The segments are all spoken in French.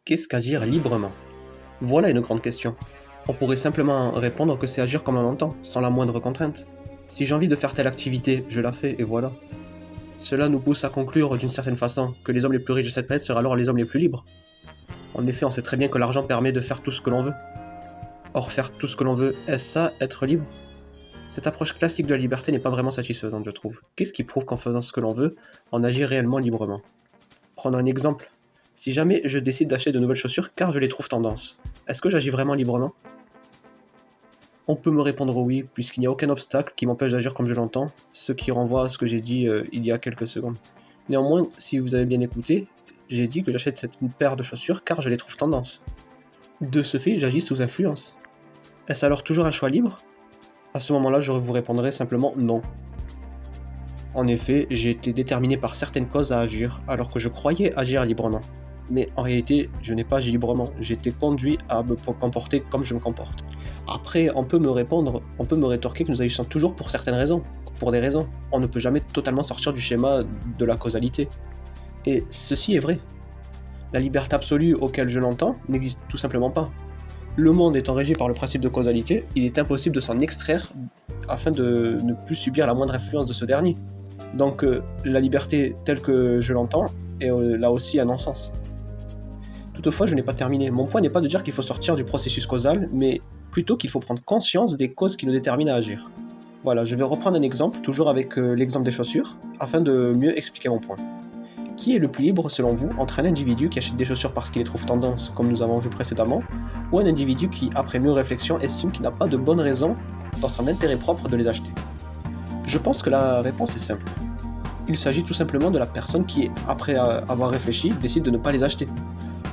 Qu'est-ce qu'agir librement? Voilà une grande question. On pourrait simplement répondre que c'est agir comme on l'entend, sans la moindre contrainte. Si j'ai envie de faire telle activité, je la fais et voilà. Cela nous pousse à conclure d'une certaine façon que les hommes les plus riches de cette planète seraient alors les hommes les plus libres. En effet, on sait très bien que l'argent permet de faire tout ce que l'on veut. Or, faire tout ce que l'on veut, est-ce ça, être libre? Cette approche classique de la liberté n'est pas vraiment satisfaisante, je trouve. Qu'est-ce qui prouve qu'en faisant ce que l'on veut, on agit réellement librement? Prendre un exemple. Si jamais je décide d'acheter de nouvelles chaussures car je les trouve tendance, est-ce que j'agis vraiment librement? On peut me répondre oui, puisqu'il n'y a aucun obstacle qui m'empêche d'agir comme je l'entends, ce qui renvoie à ce que j'ai dit il y a quelques secondes. Néanmoins, si vous avez bien écouté, j'ai dit que j'achète cette paire de chaussures car je les trouve tendance. De ce fait, j'agis sous influence. Est-ce alors toujours un choix libre? À ce moment-là, je vous répondrai simplement non. En effet, j'ai été déterminé par certaines causes à agir, alors que je croyais agir librement. Mais en réalité, je n'ai pas agi librement, j'ai été conduit à me comporter comme je me comporte. Après, on peut me rétorquer que nous agissons toujours pour certaines raisons, pour des raisons. On ne peut jamais totalement sortir du schéma de la causalité. Et ceci est vrai. La liberté absolue auquel je l'entends n'existe tout simplement pas. Le monde étant régi par le principe de causalité, il est impossible de s'en extraire afin de ne plus subir la moindre influence de ce dernier. Donc la liberté telle que je l'entends est là aussi un non-sens. Toutefois, je n'ai pas terminé. Mon point n'est pas de dire qu'il faut sortir du processus causal, mais plutôt qu'il faut prendre conscience des causes qui nous déterminent à agir. Voilà, je vais reprendre un exemple, toujours avec l'exemple des chaussures, afin de mieux expliquer mon point. Qui est le plus libre selon vous entre un individu qui achète des chaussures parce qu'il les trouve tendance, comme nous avons vu précédemment, ou un individu qui, après mieux réflexion, estime qu'il n'a pas de bonne raison dans son intérêt propre de les acheter? Je pense que la réponse est simple. Il s'agit tout simplement de la personne qui, après avoir réfléchi, décide de ne pas les acheter.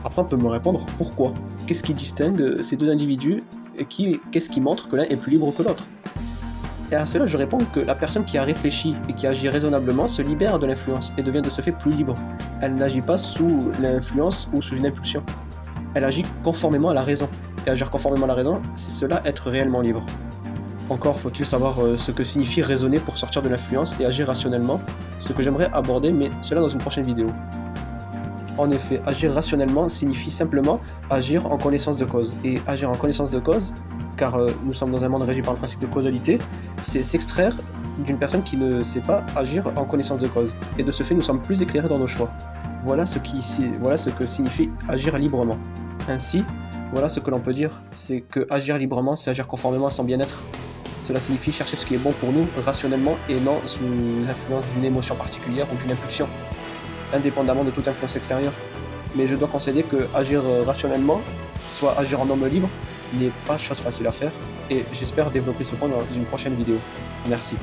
Après, on peut me répondre pourquoi? Qu'est-ce qui distingue ces deux individus et qu'est-ce qui montre que l'un est plus libre que l'autre? Et à cela, je réponds que la personne qui a réfléchi et qui agit raisonnablement se libère de l'influence et devient de ce fait plus libre. Elle n'agit pas sous l'influence ou sous une impulsion. Elle agit conformément à la raison. Et agir conformément à la raison, c'est cela être réellement libre. Encore faut-il savoir ce que signifie raisonner pour sortir de l'influence et agir rationnellement, ce que j'aimerais aborder, mais cela dans une prochaine vidéo. En effet, agir rationnellement signifie simplement agir en connaissance de cause. Et agir en connaissance de cause, car nous sommes dans un monde régi par le principe de causalité, c'est s'extraire d'une personne qui ne sait pas agir en connaissance de cause. Et de ce fait, nous sommes plus éclairés dans nos choix. Voilà ce que signifie agir librement. Ainsi, voilà ce que l'on peut dire, c'est que agir librement, c'est agir conformément à son bien-être. Cela signifie chercher ce qui est bon pour nous rationnellement et non sous l'influence d'une émotion particulière ou d'une impulsion, indépendamment de toute influence extérieure. Mais je dois concéder que agir rationnellement, soit agir en homme libre, n'est pas chose facile à faire, et j'espère développer ce point dans une prochaine vidéo. Merci.